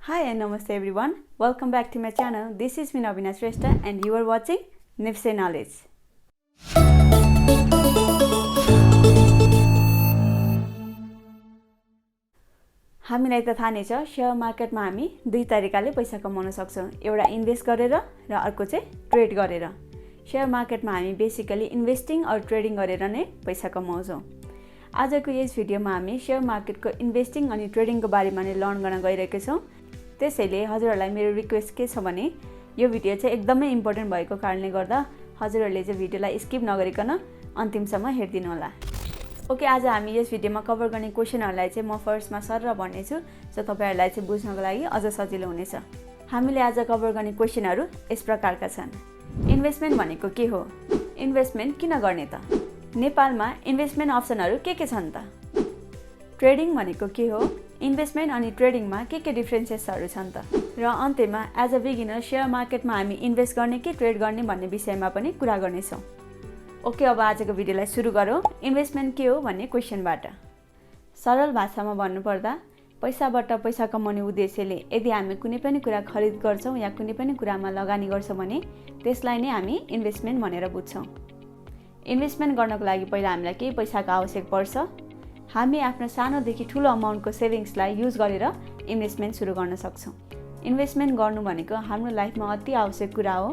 Hi and namaste everyone. Welcome back to my channel. This is me Navina Shrestha and you are watching Nepse Knowledge. हामीलाई त थाहा नै छ share मार्केटमा हामी दुई तरिकाले पैसा कमाउन सक्छौं। एउटा इन्भेस्ट गरेर र अर्को चाहिँ ट्रेड गरेर। शेयर मार्केटमा हामी बेसिकली इन्भेस्टिङ अर ट्रेडिङ गरेर नै पैसा कमाउँछौं। आजको यस भिडियोमा हामी शेयर मार्केटको इन्भेस्टिङ अनि ट्रेडिङको बारेमा नै लर्न गर्न गइरहेका छौं। त्यसैले हजुरहरुलाई मेरो रिक्वेस्ट के छ भने यो भिडियो चाहिँ एकदमै इम्पोर्टेन्ट भएको कारणले गर्दा हजुरहरुले चाहिँ भिडियोलाई स्किप नगरिकन अन्तिमसम्म हेर्दिनु होला। ओके, आज हामी यस भिडियोमा कभर गर्ने क्वेशनहरुलाई चाहिँ म फर्स्टमा सरर भन्ने छु सो तपाईहरुलाई चाहिँ बुझ्नको लागि अझ सजिलो हुनेछ। हामीले आज कभर गर्ने क्वेशनहरु यस प्रकारका छन्। इन्भेस्टमेन्ट भनेको के हो? इन्भेस्टमेन्ट किन गर्ने त? नेपालमा इन्भेस्टमेन्ट अप्सनहरु के छन् त? ट्रेडिङ भनेको के हो? इन्भेस्टमेन्ट अनि ट्रेडिङमा के डिफरेन्सेसहरु छन् त? र अन्त्यमा एज अ बिगिनर शेयर मार्केटमा हामी इन्भेस्ट गर्ने कि ट्रेड गर्ने भन्ने विषयमा पनि कुरा गर्नेछौं। ओके, अब आजको भिडियोलाई सुरु गरौँ। इन्भेस्टमेन्ट के हो भन्ने क्वेशनबाट। सरल भाषामा भन्नुपर्दा पैसाबाट पैसा कमाउने उद्देश्यले यदि हामी कुनै पनि कुरा खरिद गर्छौं या कुनै पनि कुरामा लगानी गर्छौं भने त्यसलाई नै हामी इन्भेस्टमेन्ट भनेर बुझ्छौं। इन्भेस्टमेन्ट गर्नको लागि पहिला हामीलाई केही पैसाको आवश्यक पर्छ। हामी आफ्नो सानोदेखि ठूलो अमाउन्टको सेभिङ्सलाई युज गरेर इन्भेस्टमेन्ट सुरु गर्न सक्छौं। इन्भेस्टमेन्ट गर्नु भनेको हाम्रो लाइफमा अति आवश्यक कुरा हो।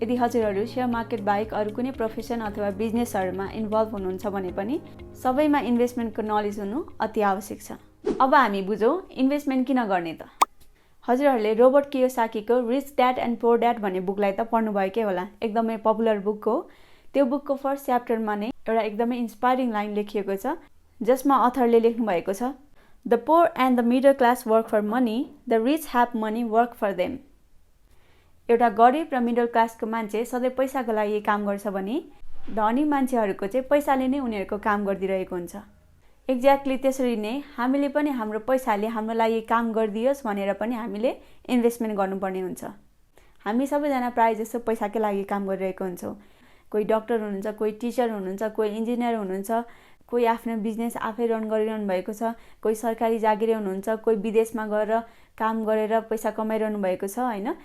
यदि हजुरहरु शेयर मार्केट बाहेक अरु कुनै प्रोफेसन अथवा बिजनेसहरुमा इन्भल्भ हुनुहुन्छ भने पनि सबैमा इन्भेस्टमेन्टको नलेज हुनु अति आवश्यक छ। अब हामी बुझौं इन्भेस्टमेन्ट किन गर्ने त? हजुरहरुले रोबर्ट कियोसाकीको rich dad and poor dad भन्ने बुकलाई त पढ्नुभएकै होला। एकदमै पपुलर बुक हो। त्यो बुकको फर्स्ट च्याप्टरमा नै एउटा एकदमै इन्स्पायरिङ लाइन लेखिएको छ जसमा अथरले लेख्नु भएको छ, The poor and the middle class work for money, the rich have money work for them. एउटा गरिब र मिडल क्लासको मान्छे सधैँ पैसाको लागि काम गर्छ भने धनी मान्छेहरुको चाहिँ पैसाले नै उनीहरुको काम गर्दिरहेको हुन्छ। एक्ज्याक्टली त्यसरी नै हामीले पनि हाम्रो पैसाले हाम्रो लागि काम गर्दियोस् भनेर पनि हामीले इन्भेस्टमेन्ट गर्नुपर्ने हुन्छ। हामी सबैजना प्राय जसो पैसाकै लागि काम गरिरहेको हुन्छौं। कोही डाक्टर हुनुहुन्छ, कोही टिचर हुनुहुन्छ, कोही इन्जिनियर हुनुहुन्छ, कोही आफ्नो बिजनेस आफै रन गरिरहनु भएको छ, कोही सरकारी जागिरे हुनुहुन्छ, कोही विदेशमा गएर काम गरेर पैसा कमाइरहनु भएको छ हैन।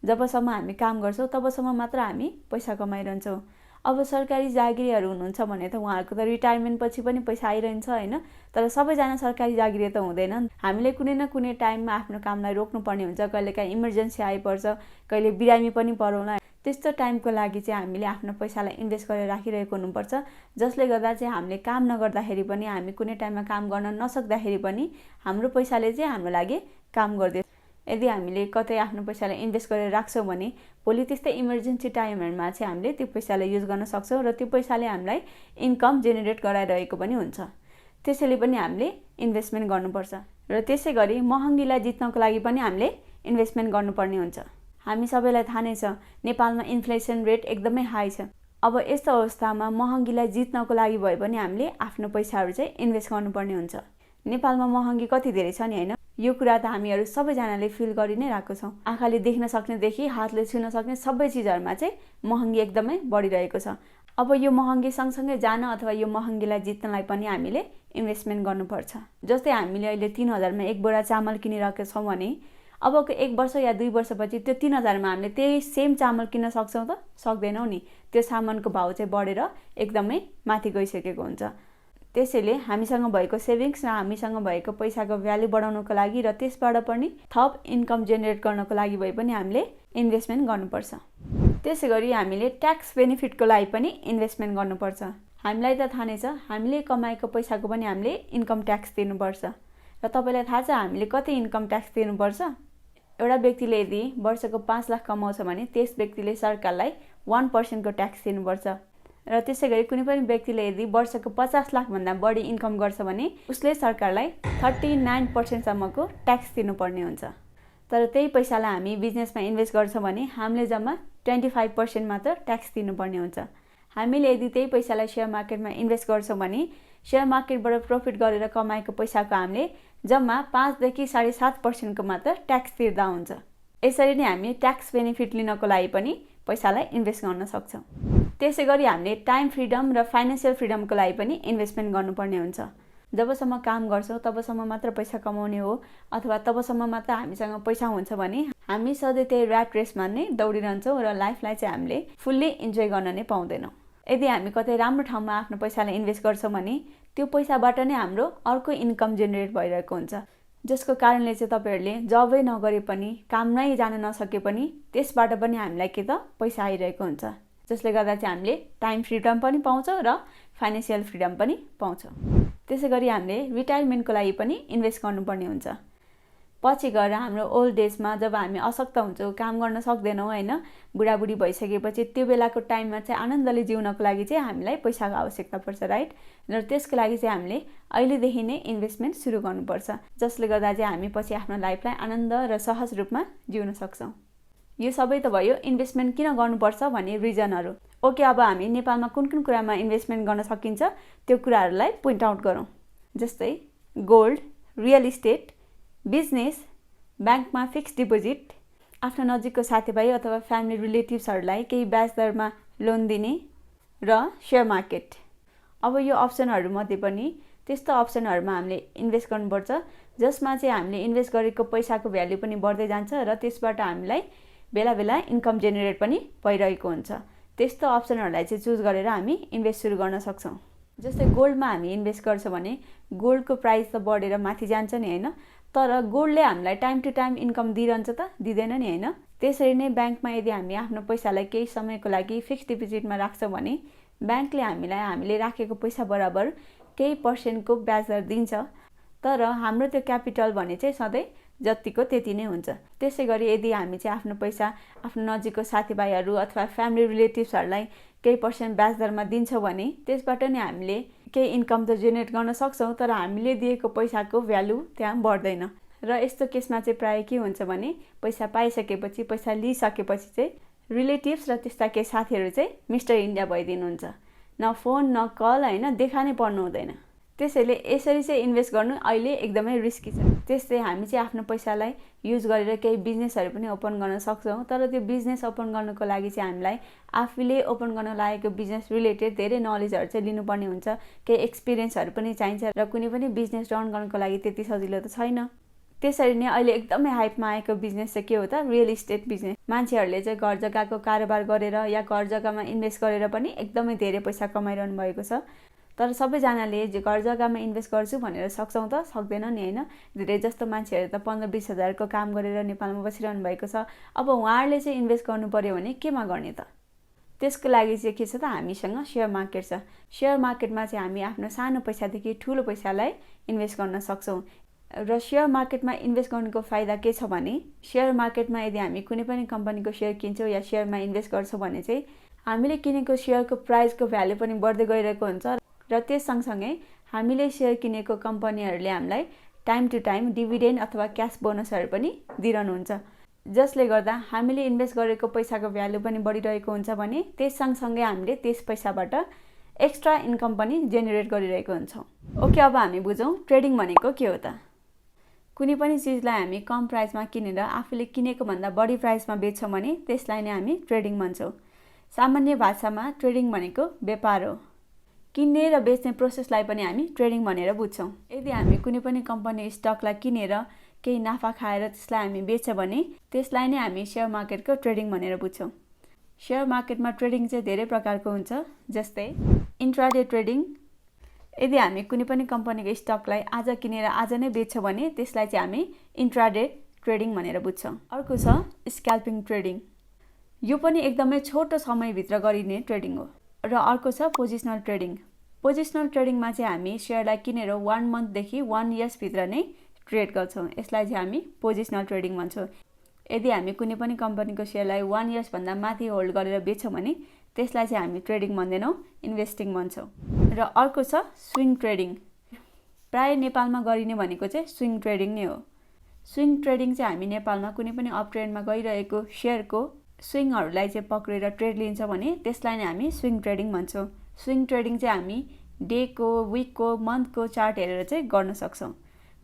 जबसम्म हामी काम गर्छौं तबसम्म मात्र हामी पैसा कमाइरहन्छौं। अब सरकारी जागिरीहरु हुनुहुन्छ भने त उहाँहरुको त रिटायरमेन्ट पछि पनि पैसा आइरहन्छ हैन। तर सबैजना सरकारी जागिरे त हुँदैनन्। हामीले कुनै न कुनै टाइममा आफ्नो कामलाई रोक्नु पर्ने हुन्छ। कहिलेकाहीँ इमर्जेन्सी आइपर्छ, कहिले बिरामी पनि परौला। त्यस्तो टाइमको लागि चाहिँ हामीले आफ्नो पैसालाई इन्भेस्ट गरेर राखिरहेको हुनुपर्छ, जसले गर्दा चाहिँ हामीले काम नगर्दाखेरि पनि हामी कुनै टाइममा काम गर्न नसक्दाखेरि पनि हाम्रो पैसाले चाहिँ हाम्रो लागि काम गर्दै। यदि हामीले कतै आफ्नो पैसालाई इन्भेस्ट गरेर राख्छौं भने भोलि त्यस्तै इमर्जेन्सी टाइमहरुमा चाहिँ हामीले त्यो पैसालाई युज गर्न सक्छौं र त्यो पैसाले हामीलाई इन्कम जेनेरेट गराइरहेको पनि हुन्छ। त्यसैले पनि हामीले इन्भेस्टमेन्ट गर्नुपर्छ र त्यसैगरी महँगीलाई जित्नको लागि पनि हामीले इन्भेस्टमेन्ट गर्नुपर्ने हुन्छ। हामी सबैलाई थाहा नै छ नेपालमा इन्फ्लेसन रेट एकदमै हाई छ। अब यस्तो अवस्थामा महँगीलाई जित्नको लागि भए पनि हामीले आफ्नो पैसाहरु चाहिँ इन्भेस्ट गर्नुपर्ने हुन्छ। नेपालमा महँगी कति धेरै छ नि हैन। यो कुरा त हामीहरु सबैजनाले फिल गरि नै राखेको छौं। आँखाले देख्न सक्नेदेखि हातले छुन सक्ने सबै चीजहरुमा चाहिँ महँगी एकदमै बढिरहेको छ। अब यो महँगी सँगसँगै जान अथवा यो महँगीलाई जित्नलाई पनि हामीले इन्भेस्टमेन्ट गर्नुपर्छ। जस्तै हामीले अहिले 3000 मा एक बोरा चामल किनिरहेका छौं भने अबको 1 वर्ष या 2 वर्षपछि त्यो 3000 मा हामीले त्यही सेम चामल किन्न सक्छौं त? सक्दैनौ नि। त्यो सामानको भाउ चाहिँ बढेर एकदमै माथि गइसकेको हुन्छ। त्यसैले हामीसँग भएको सेभिङ्स र हामीसँग भएको पैसाको भ्यालु बढाउनको लागि र त्यसबाट पनि थप इन्कम जेनेरेट गर्नको लागि भए पनि हामीले इन्भेस्टमेन्ट गर्नुपर्छ। त्यसैगरी हामीले ट्याक्स बेनिफिटको लागि पनि इन्भेस्टमेन्ट गर्नुपर्छ। हामीलाई त थाहा नै छ हामीले कमाएको पैसाको पनि हामीले इन्कम ट्याक्स तिर्नुपर्छ। र तपाईलाई थाहा छ हामीले कति इन्कम ट्याक्स तिर्नुपर्छ? एउटा व्यक्तिले यदि वर्षको 5 लाख कमाउँछ भने त्यस व्यक्तिले सरकारलाई 1% को ट्याक्स तिर्नुपर्छ। र त्यसैगरी कुनै पनि व्यक्तिले यदि वर्षको 50 लाख भन्दा बढी इन्कम गर्छ भने उसले सरकारलाई 39% सम्मको ट्याक्स तिर्नुपर्ने हुन्छ। तर त्यही पैसालाई हामी बिजनेसमा इन्भेस्ट गर्छौं भने हामीले जम्मा 25% मात्र ट्याक्स तिर्नुपर्ने हुन्छ। हामीले यदि त्यही पैसालाई शेयर मार्केटमा इन्भेस्ट गर्छौं भने शेयर मार्केटबाट प्रॉफिट गरेर कमाएको पैसाको हामीले जम्मा 5 देखि 7.5% को मात्र ट्याक्स तिर्दा हुन्छ। यसरी नै हामी ट्याक्स बेनिफिट लिनको लागि पनि पैसालाई इन्भेस्ट गर्न सक्छौं। त्यसैगरी हामीले टाइम फ्रीडम र फाइनान्शियल फ्रीडमको लागि पनि इन्भेस्टमेन्ट गर्नुपर्ने हुन्छ। जबसम्म काम गर्छौँ तबसम्म मात्र पैसा कमाउने हो अथवा तबसम्म मात्र हामीसँग पैसा हुन्छ भने हामी सधैँ त्यही ऱ्याट रेसमा नै दौडिरहन्छौँ र लाइफलाई चाहिँ हामीले फुल्ली इन्जोय गर्न नै पाउँदैनौँ। यदि हामी कतै राम्रो ठाउँमा आफ्नो पैसालाई इन्भेस्ट गर्छौँ भने त्यो पैसाबाट नै हाम्रो अर्को इन्कम जेनेरेट भइरहेको हुन्छ, जसको कारणले चाहिँ तपाईँहरूले जबै नगरे पनि, काम नै जान नसके पनि त्यसबाट पनि हामीलाई के त पैसा आइरहेको हुन्छ, जसले गर्दा चाहिँ हामीले टाइम फ्रिडम पनि पाउँछौँ र फाइनेन्सियल फ्रिडम पनि पाउँछौँ। त्यसै गरी हामीले रिटायरमेन्टको लागि पनि इन्भेस्ट गर्नुपर्ने हुन्छ। पछि गएर हाम्रो ओल्ड एजमा जब हामी अशक्त हुन्छौँ, काम गर्न सक्दैनौँ होइन, बुढाबुढी भइसकेपछि त्यो बेलाको टाइममा चाहिँ आनन्दले जिउनको लागि चाहिँ हामीलाई पैसाको आवश्यकता पर्छ, राइट? र त्यसको लागि चाहिँ हामीले अहिलेदेखि नै इन्भेस्टमेन्ट सुरु गर्नुपर्छ, जसले गर्दा चाहिँ हामी पछि आफ्नो लाइफलाई आनन्द र सहज रूपमा जिउन सक्छौँ। यो सबै त भयो इन्भेस्टमेन्ट किन गर्नुपर्छ भन्ने रिजनहरू। ओके, अब हामी नेपालमा कुन कुन कुरामा इन्भेस्टमेन्ट गर्न सकिन्छ त्यो कुराहरूलाई पोइन्ट आउट गरौँ। जस्तै गोल्ड, रियल इस्टेट, बिजनेस, ब्याङ्कमा फिक्स डिपोजिट, आफ्नो नजिकको साथीभाइ अथवा फ्यामिली रिलेटिभ्सहरूलाई केही ब्याज दरमा लोन दिने र सेयर मार्केट। अब यो अप्सनहरूमध्ये पनि त्यस्तो अप्सनहरूमा हामीले इन्भेस्ट गर्नुपर्छ जसमा चाहिँ हामीले इन्भेस्ट गरेको पैसाको भ्याल्यु पनि बढ्दै जान्छ र त्यसबाट हामीलाई बेला बेला इन्कम जेनेरेट पनि भइरहेको हुन्छ। त्यस्तो अप्सनहरूलाई चाहिँ चुज गरेर हामी इन्भेस्ट सुरु गर्न सक्छौँ। जस्तै गोल्डमा हामी इन्भेस्ट गर्छौँ भने गोल्डको प्राइस त बढेर माथि जान्छ नि होइन, तर गोल्डले हामीलाई टाइम टु टाइम इन्कम दिइरहन्छ त, दिँदैन नि होइन। त्यसरी नै ब्याङ्कमा यदि हामी आफ्नो पैसालाई केही समयको लागि फिक्स डिपोजिटमा राख्छौँ भने ब्याङ्कले हामीलाई हामीले राखेको पैसा बराबर केही पर्सेन्टको ब्याज दर दिन्छ, तर हाम्रो त्यो क्यापिटल भने चाहिँ सधैँ जतिको त्यति नै हुन्छ। त्यसै गरी यदि हामी चाहिँ आफ्नो पैसा आफ्नो नजिकको साथीभाइहरू अथवा फ्यामिली रिलेटिभ्सहरूलाई केही पर्सेन्ट ब्याज दरमा दिन्छौँ भने त्यसबाट नै हामीले केही इन्कम त जेनेरेट गर्न सक्छौँ, तर हामीले दिएको पैसाको भ्यालु त्यहाँ बढ्दैन। र यस्तो केसमा चाहिँ प्रायः के हुन्छ भने पैसा पाइसकेपछि, पैसा लिइसकेपछि चाहिँ रिलेटिभ्स र त्यस्ता केही साथीहरू चाहिँ मिस्टर इन्डिया भइदिनुहुन्छ, न फोन न कल होइन, देखा नै पर्नु हुँदैन। त्यसैले यसरी चाहिँ इन्भेस्ट गर्नु अहिले एकदमै रिस्की छ। त्यस्तै हामी चाहिँ आफ्नो पैसालाई युज गरेर केही बिजनेसहरू पनि ओपन गर्न सक्छौँ, तर त्यो बिजनेस ओपन गर्नुको लागि चाहिँ हामीलाई आफूले ओपन गर्न लागेको बिजनेस रिलेटेड धेरै नलेजहरू चाहिँ लिनुपर्ने हुन्छ, केही एक्सपिरियन्सहरू पनि चाहिन्छ र कुनै पनि बिजनेस रन गर्नको लागि त्यति सजिलो त छैन। त्यसरी नै अहिले एकदमै हाइपमा आएको बिजनेस चाहिँ के हो त, रियल इस्टेट बिजनेस। मान्छेहरूले चाहिँ घर जग्गाको कारोबार गरेर या घर जग्गामा इन्भेस्ट गरेर पनि एकदमै धेरै पैसा कमाइरहनु भएको छ। तर सबैजनाले घर जग्गामा इन्भेस्ट गर्छु भनेर सक्छौँ त, सक्दैन नि होइन। धेरै जस्तो मान्छेहरू त 15-20 हजारको काम गरेर नेपालमा बसिरहनु भएको छ। अब उहाँहरूले चाहिँ इन्भेस्ट गर्नु पर्यो भने केमा गर्ने त? त्यसको लागि चाहिँ के छ त, हामीसँग सेयर मार्केट छ। सेयर मार्केटमा चाहिँ हामी आफ्नो सानो पैसादेखि ठुलो पैसालाई इन्भेस्ट गर्न सक्छौँ। र सेयर मार्केटमा इन्भेस्ट गर्नुको फाइदा के छ भने सेयर मार्केटमा यदि हामी कुनै पनि कम्पनीको सेयर किन्छौँ या सेयरमा इन्भेस्ट गर्छौँ भने चाहिँ हामीले किनेको सेयरको प्राइसको भ्यालु पनि बढ्दै गइरहेको हुन्छ र त्यस सँगसँगै हामीले सेयर किनेको कम्पनीहरूले हामीलाई टाइम टु टाइम डिभिडेन्ड अथवा क्यास बोनसहरू पनि दिइरहनुहुन्छ, जसले गर्दा हामीले इन्भेस्ट गरेको पैसाको भ्यालु पनि बढिरहेको हुन्छ भने त्यस सँगसँगै हामीले त्यस पैसाबाट एक्स्ट्रा इन्कम पनि जेनेरेट गरिरहेको हुन्छौँ। ओके, अब हामी बुझौँ ट्रेडिङ भनेको के हो त। कुनै पनि चिजलाई हामी कम प्राइसमा किनेर आफूले किनेको भन्दा बढी प्राइसमा बेच्छौँ भने त्यसलाई नै हामी ट्रेडिङ भन्छौँ। सामान्य भाषामा ट्रेडिङ भनेको व्यापार हो। किन्ने र बेच्ने प्रोसेसलाई पनि हामी ट्रेडिङ भनेर बुझ्छौँ। यदि हामी कुनै पनि कम्पनी स्टकलाई किनेर केही नाफा खाएर त्यसलाई हामी बेच्छ भने त्यसलाई नै हामी सेयर मार्केटको ट्रेडिङ भनेर बुझ्छौँ। सेयर मार्केटमा ट्रेडिङ चाहिँ धेरै प्रकारको हुन्छ, जस्तै इन्ट्राडे ट्रेडिङ। यदि हामी कुनै पनि कम्पनीको स्टकलाई आज किनेर आज नै बेच्छौँ भने त्यसलाई चाहिँ हामी इन्ट्राडे ट्रेडिङ भनेर बुझ्छौँ। अर्को छ स्क्याल्पिङ ट्रेडिङ। यो पनि एकदमै छोटो समयभित्र गरिने ट्रेडिङ हो। र अर्को छ पोजिसनल ट्रेडिङ। पोजिसनल ट्रेडिङमा चाहिँ हामी सेयरलाई किनेर 1 मन्थदेखि 1 इयर्सभित्र नै ट्रेड गर्छौँ। यसलाई चाहिँ हामी पोजिसनल ट्रेडिङ भन्छौँ। यदि हामी कुनै पनि कम्पनीको सेयरलाई 1 इयर्सभन्दा माथि होल्ड गरेर बेच्छौँ भने त्यसलाई चाहिँ हामी ट्रेडिङ भन्दैनौँ, इन्भेस्टिङ भन्छौँ। र अर्को छ स्विङ ट्रेडिङ। प्राय नेपालमा गरिने भनेको चाहिँ स्विङ ट्रेडिङ नै हो। स्विङ ट्रेडिङ चाहिँ हामी नेपालमा कुनै पनि अप ट्रेन्डमा गइरहेको सेयरको स्विङहरूलाई चाहिँ पक्रेर ट्रेड लिन्छ भने त्यसलाई नै हामी स्विङ ट्रेडिङ भन्छौँ। स्विङ ट्रेडिङ चाहिँ हामी डेको, विकको, मन्थको चार्ट हेरेर चाहिँ गर्न सक्छौँ।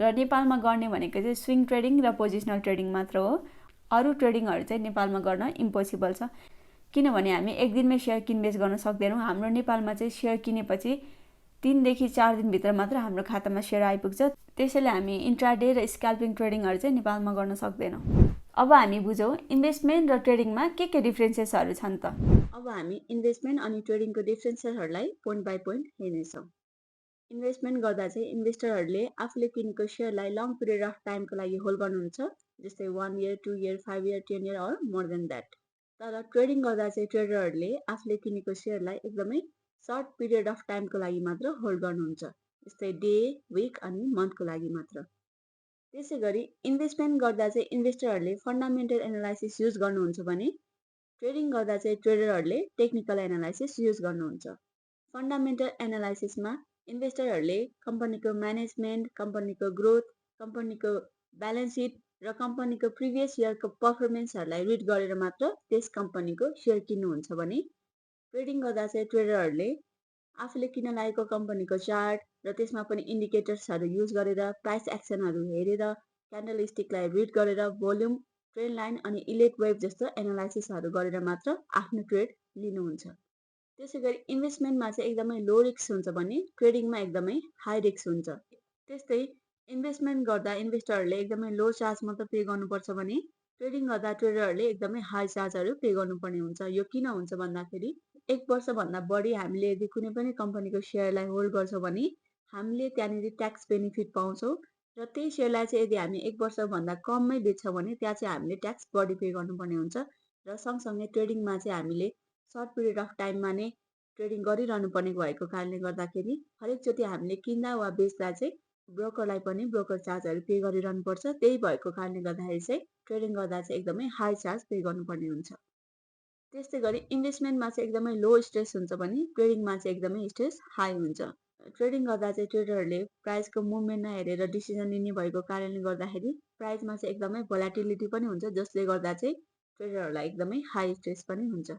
र नेपालमा गर्ने भनेको चाहिँ स्विङ ट्रेडिङ र पोजिसनल ट्रेडिङ मात्र हो। अरू ट्रेडिङहरू चाहिँ नेपालमा गर्न इम्पोसिबल छ, किनभने हामी एक दिनमै सेयर किनबेच गर्न सक्दैनौँ। हाम्रो नेपालमा चाहिँ सेयर किनेपछि 3 देखि 4 दिनभित्र मात्र हाम्रो खातामा सेयर आइपुग्छ। त्यसैले हामी इन्ट्राडे र स्क्याल्पिङ ट्रेडिङहरू चाहिँ नेपालमा गर्न सक्दैनौँ। अब हामी बुझौँ इन्भेस्टमेन्ट र ट्रेडिङमा के डिफ्रेन्सेसहरू छन् त। अब हामी इन्भेस्टमेन्ट अनि ट्रेडिङको डिफ्रेन्सेसहरूलाई पोइन्ट बाई पोइन्ट हेर्नेछौँ। इन्भेस्टमेन्ट गर्दा चाहिँ इन्भेस्टरहरूले आफूले किनेको सेयरलाई लङ पिरियड अफ टाइमको लागि होल्ड गर्नुहुन्छ, जस्तै 1 year, 2 year, 5 year, 10 year or more than that. तर ट्रेडिङ गर्दा चाहिँ ट्रेडरहरूले आफूले किनेको सेयरलाई एकदमै सर्ट पिरियड अफ टाइमको लागि मात्र होल्ड गर्नुहुन्छ, जस्तै डे, विक अनि मन्थको लागि मात्र। त्यसै गरी इन्भेस्टमेन्ट गर्दा चाहिँ इन्भेस्टरहरूले फन्डामेन्टल एनालाइसिस युज गर्नुहुन्छ भने ट्रेडिङ गर्दा चाहिँ ट्रेडरहरूले टेक्निकल एनालाइसिस युज गर्नुहुन्छ। फन्डामेन्टल एनालाइसिसमा इन्भेस्टरहरूले कम्पनीको म्यानेजमेन्ट, कम्पनीको ग्रोथ, कम्पनीको ब्यालेन्स सिट र कम्पनीको प्रिभियस इयरको पर्फर्मेन्सहरूलाई रिड गरेर मात्र त्यस कम्पनीको सेयर किन्नुहुन्छ भने ट्रेडिङ गर्दा चाहिँ ट्रेडरहरूले आफूले किन्न लागेको कम्पनीको चार्ट र त्यसमा पनि इन्डिकेटर्सहरू युज गरेर प्राइस एक्सनहरू हेरेर क्यान्डल स्टिकलाई रिड गरेर भोल्युम, ट्रेन्ड लाइन अनि इलेट वेभ जस्तो एनालाइसिसहरू गरेर मात्र आफ्नो ट्रेड लिनुहुन्छ। त्यसै गरी इन्भेस्टमेन्टमा चाहिँ एकदमै लो रिस्क हुन्छ भने ट्रेडिङमा एकदमै हाई रिस्क हुन्छ। त्यस्तै इन्भेस्टमेन्ट गर्दा इन्भेस्टरहरूले एकदमै लो चार्ज मात्र पे गर्नुपर्छ भने ट्रेडिङ गर्दा ट्रेडरहरूले एकदमै हाई चार्जहरू पे गर्नुपर्ने हुन्छ। यो किन हुन्छ भन्दाखेरि 1 वर्षभन्दा बढी हामीले यदि कुनै पनि कम्पनीको सेयरलाई होल्ड गर्छौँ भने हामीले त्यहाँनिर ट्याक्स बेनिफिट पाउँछौँ र त्यही सेयरलाई चाहिँ यदि हामी 1 वर्षभन्दा कममै बेच्छौँ भने त्यहाँ चाहिँ हामीले ट्याक्स बढी पे गर्नुपर्ने हुन्छ। र सँगसँगै ट्रेडिङमा चाहिँ हामीले सर्ट पिरियड अफ टाइममा नै ट्रेडिङ गरिरहनु पर्ने भएको कारणले गर्दाखेरि हरेकचोटि हामीले किन्दा वा बेच्दा चाहिँ ब्रोकरलाई पनि ब्रोकर चार्जहरू पे गरिरहनुपर्छ। त्यही भएको कारणले गर्दाखेरि चाहिँ ट्रेडिङ गर्दा चाहिँ एकदमै हाई चार्ज पे गर्नुपर्ने हुन्छ। त्यस्तै गरी इन्भेस्टमेन्टमा चाहिँ एकदमै लो स्ट्रेस हुन्छ भने ट्रेडिङमा चाहिँ एकदमै स्ट्रेस हाई हुन्छ। ट्रेडिङ गर्दा चाहिँ ट्रेडरहरूले प्राइसको मुभमेन्ट नहेरेर डिसिजन लिने भएको कारणले गर्दाखेरि प्राइसमा चाहिँ एकदमै भोलाटिलिटी पनि हुन्छ, जसले गर्दा चाहिँ ट्रेडरहरूलाई एकदमै हाई स्ट्रेस पनि हुन्छ।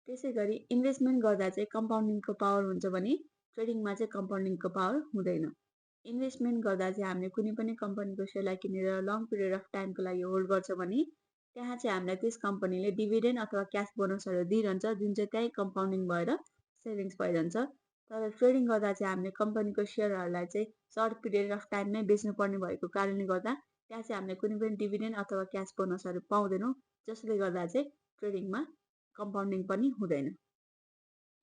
त्यसै गरी इन्भेस्टमेन्ट गर्दा चाहिँ कम्पाउन्डिङको पावर हुन्छ भने ट्रेडिङमा चाहिँ कम्पाउन्डिङको पावर हुँदैन। इन्भेस्टमेन्ट गर्दा चाहिँ हामीले कुनै पनि कम्पनीको सेयरलाई किनेर लङ पिरियड अफ टाइमको लागि होल्ड गर्छ भने त्यहाँ चाहिँ हामीलाई त्यस कम्पनीले डिभिडेन्ड अथवा क्यास बोनसहरू दिइरहन्छ, जुन चाहिँ त्यही कम्पाउन्डिङ भएर सेभिङ्स भइरहन्छ। तर ट्रेडिङ गर्दा चाहिँ हामीले कम्पनीको सेयरहरूलाई चाहिँ सर्ट पिरियड अफ टाइममै बेच्नुपर्ने भएको कारणले गर्दा त्यहाँ चाहिँ हामीले कुनै पनि डिभिडेन्ड अथवा क्यास बोनसहरू पाउँदैनौँ, जसले गर्दा चाहिँ ट्रेडिङमा कम्पाउन्डिङ पनि हुँदैन।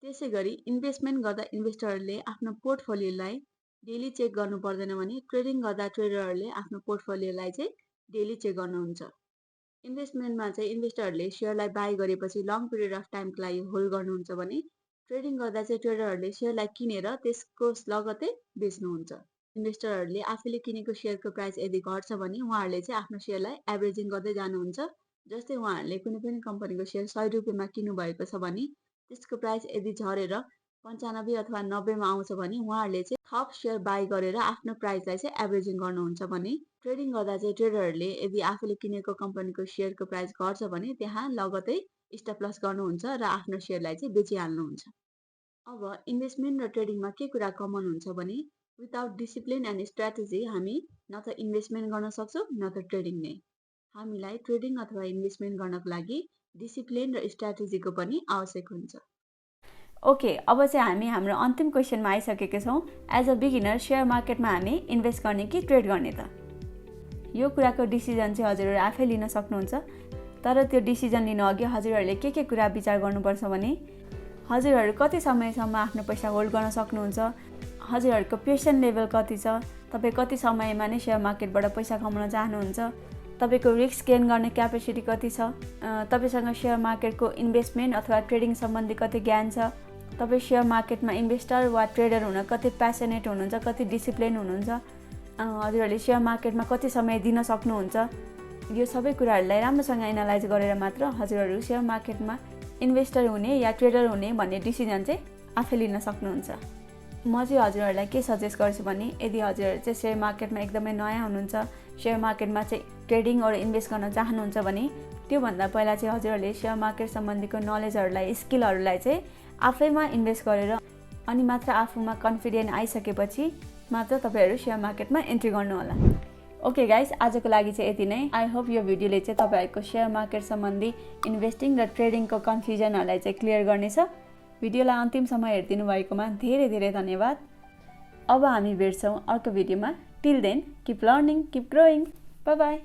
त्यसै गरी इन्भेस्टमेन्ट गर्दा इन्भेस्टरहरूले आफ्नो पोर्टफोलियोलाई डेली चेक गर्नु पर्दैन भने ट्रेडिङ गर्दा ट्रेडरहरूले आफ्नो पोर्टफोलियोलाई चाहिँ डेली चेक गर्नुहुन्छ। इन्भेस्टमेन्टमा चाहिँ इन्भेस्टरहरूले सेयरलाई बाई गरेपछि लङ पिरियड अफ टाइमको लागि होल्ड गर्नुहुन्छ भने ट्रेडिङ गर्दा चाहिँ ट्रेडरहरूले सेयरलाई किनेर त्यसको लगतै बेच्नुहुन्छ। इन्भेस्टरहरूले आफूले किनेको सेयरको प्राइस यदि घट्छ भने उहाँहरूले चाहिँ आफ्नो सेयरलाई एभरेजिङ गर्दै जानुहुन्छ। जस्तै उहाँहरूले कुनै पनि कम्पनीको सेयर 100 रुपियाँमा किन्नुभएको छ भने त्यसको प्राइस यदि झरेर 95 अथवा 90मा आउँछ भने उहाँहरूले चाहिँ थप सेयर बाई गरेर आफ्नो प्राइसलाई चाहिँ एभरेजिङ गर्नुहुन्छ भने ट्रेडिङ गर्दा चाहिँ ट्रेडरहरूले यदि आफूले किनेको कम्पनीको सेयरको प्राइस घट्छ भने त्यहाँ लगतै स्टप लस गर्नुहुन्छ र आफ्नो सेयरलाई चाहिँ बेचिहाल्नुहुन्छ। अब इन्भेस्टमेन्ट र ट्रेडिङमा के कुरा कमन हुन्छ भने विदाउट डिसिप्लिन एन्ड स्ट्राटेजी हामी न त इन्भेस्टमेन्ट गर्न सक्छौँ न त ट्रेडिङ नै। हामीलाई ट्रेडिङ अथवा इन्भेस्टमेन्ट गर्नको लागि डिसिप्लिन र स्ट्राटेजीको पनि आवश्यक हुन्छ। ओके, अब चाहिँ हामी हाम्रो अन्तिम क्वेसनमा आइसकेका छौँ। एज अ बिगिनर सेयर मार्केटमा हामी इन्भेस्ट गर्ने कि ट्रेड गर्ने त? यो कुराको डिसिजन चाहिँ हजुरहरू आफै लिन सक्नुहुन्छ। तर त्यो डिसिजन लिनु अघि हजुरहरूले के कुरा विचार गर्नुपर्छ भने हजुरहरू कति समयसम्म आफ्नो पैसा होल्ड गर्न सक्नुहुन्छ, हजुरहरूको पेसेन्ट लेभल कति छ, तपाईँ कति समयमा नै सेयर मार्केटबाट पैसा कमाउन चाहनुहुन्छ, तपाईँको रिस्क गेन गर्ने क्यापेसिटी कति छ, तपाईँसँग सेयर मार्केटको इन्भेस्टमेन्ट अथवा ट्रेडिङ सम्बन्धी कति ज्ञान छ, तपाईँ सेयर मार्केटमा इन्भेस्टर वा ट्रेडर हुन कति प्यासनेट हुनुहुन्छ, कति डिसिप्लिन हुनुहुन्छ, हजुरहरूले सेयर मार्केटमा कति समय दिन सक्नुहुन्छ। यो सबै कुराहरूलाई राम्रोसँग एनालाइज गरेर मात्र हजुरहरू सेयर मार्केटमा इन्भेस्टर हुने या ट्रेडर हुने भन्ने डिसिजन चाहिँ आफै लिन सक्नुहुन्छ। म चाहिँ हजुरहरूलाई के सजेस्ट गर्छु भने यदि हजुरहरू चाहिँ सेयर मार्केटमा एकदमै नयाँ हुनुहुन्छ, सेयर मार्केटमा चाहिँ ट्रेडिङ अर इन्भेस्ट गर्न चाहनुहुन्छ भने त्योभन्दा पहिला चाहिँ हजुरहरूले सेयर मार्केट सम्बन्धीको नलेजहरूलाई, स्किलहरूलाई चाहिँ आफैमा इन्भेस्ट गरेर अनि मात्र आफूमा कन्फिडेन्ट आइसकेपछि मात्र तपाईँहरू सेयर मार्केटमा इन्ट्री गर्नुहोला। ओके गाइस, आजको लागि चाहिँ यति नै। आई होप यो भिडियोले चाहिँ तपाईँहरूको सेयर मार्केट सम्बन्धी इन्भेस्टिङ र ट्रेडिङको कन्फ्युजनहरूलाई चाहिँ क्लियर गर्नेछ। भिडियोलाई अन्तिमसम्म हेरिदिनु भएकोमा धेरै धेरै धन्यवाद। अब हामी भेट्छौँ अर्को भिडियोमा। Till then keep learning, keep growing. Bye by.